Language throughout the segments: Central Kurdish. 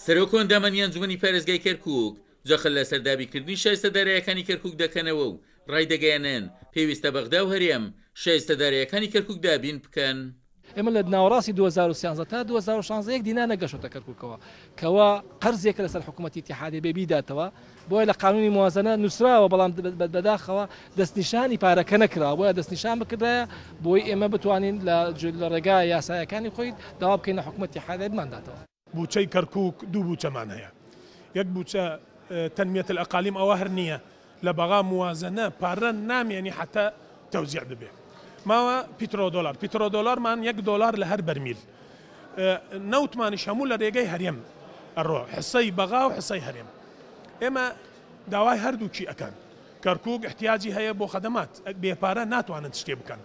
سەرۆک ئەندامانی ئەنجومەنی پارێزگای کەرکووک جەخەل لە سەردابیکردنی شایستەدارایەکانی کەرکووک دەکەنەوە و ڕایدەگەیەنێن پێویستە بەغدا و هەرێم شایستەدارایەکانی کەرکووک دابین بکەن. ئێمە لە ناوەڕاستی 2013 تا 2016 یەک دینا نەگەشتە کەرکووکەوە کەوا قەرزێکە لەسەر حکوومەتی اتحادیە بێبیداتەوە بۆیە لە قانونی موازنە نووسراوە بەڵام بەداخەوە دەستنیشانی پارەکە نەکراوە بۆیە دەستنیشان بکردایە بۆی ئێمە بتوانین لە ڕێگای یاسایەکانی خۆی داوا بکەین لە حکوومەتی اتحادیە بمانداتەوە. بوچەی کەرکووک دوو بوچەمان هەیە، یەک بوچە تەنمیەت الئەقالیم ئەوە هەر نییە لە بەغا موازنە پارە نامێنی حتا تەوزیع ببێ. ماوە پیترۆدۆلارمان $1 لە هەر بەرمیل نەوتمانیش هەموو لە ڕێگەی هەرێم ئەڕۆ حسەی بەغا و حسەی هەرێم. ئێمە داوای هەردووکی ئەکەن. کەرکووک احتیاجی هەیە بۆ خەدەمات بێپارە ناتوانن شتێ بکەن.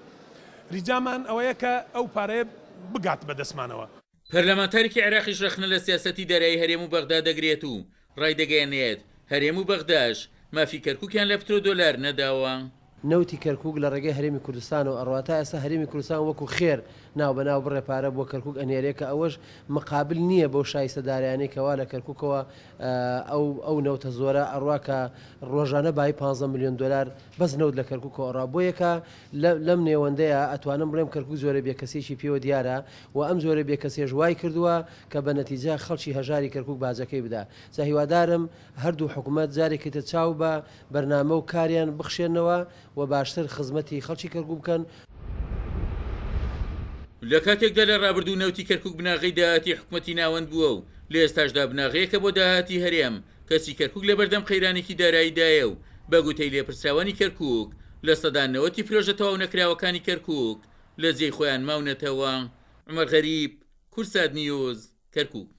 ریجامان ئەوەیە کە ئەو پارەیە بگات بەدەستمانەوە. پەرلەمانتارێکی عێراقیش رەخنە لە سیاسەتی دەرایی هەرێم و بەغدا دەگرێت و ڕایدەگەیەنێت هەرێم و بەغداش مافی کەرکووکیان لە پیترۆدۆلار نەداوە. نەوتی کەرکووک لە ڕێگەی هەرێمی کوردستان و ئەڕواتا ئێستا هەرێمی کوردستان وەکو خێر ناو بەناو بڕێپارە بۆ کەرکووک ئەنێرێکە ئەوەش مقابل نییە بۆ شایستەدارایانەی کەوا لە کەرکووکەوە ئەو نەوتە زۆرە ئەڕواکە ڕۆژانە بای $15 ملیۆن بەس نەوت لە کەرکووکەوە ڕا بۆ یەکە لەم نێوەندەیە ئەتوانم بڵێم کەرکووک زۆرە بێکەسێکی پێوە دیارە و ئەم زۆرە بێکەسێژ وای کردووە کە بە نەتیجە خەڵکی هەژاری کەرکووک باجەکەی بدا. هیوادارم هەردوو حکوومەت جارێکیتە چاو بە بەرنامە و کاریان بخشێنەوە و باشتر خزمەتی خەڵکی کەرکووک بکەن. لە کاتێکدا لە ڕابردوو نەوتی کەرکووک بناغی داهاتی حکوومەتی ناوەند بووە و لە ئێستاشدا بناغەیەکە بۆ داهاتی هەرێم کەسی کەرکووک لە بەردەم قەیرانێکی داراییدایە و بە گوتەی لێپرسراوانی کەرکووک لە سەدانەوەتی فرۆژە تەواو نەکراوەکانی کەرکووک لە جێی خۆیان ماونەتەوە. عومەر غەریب، کورسات نیوز، کەرکووک.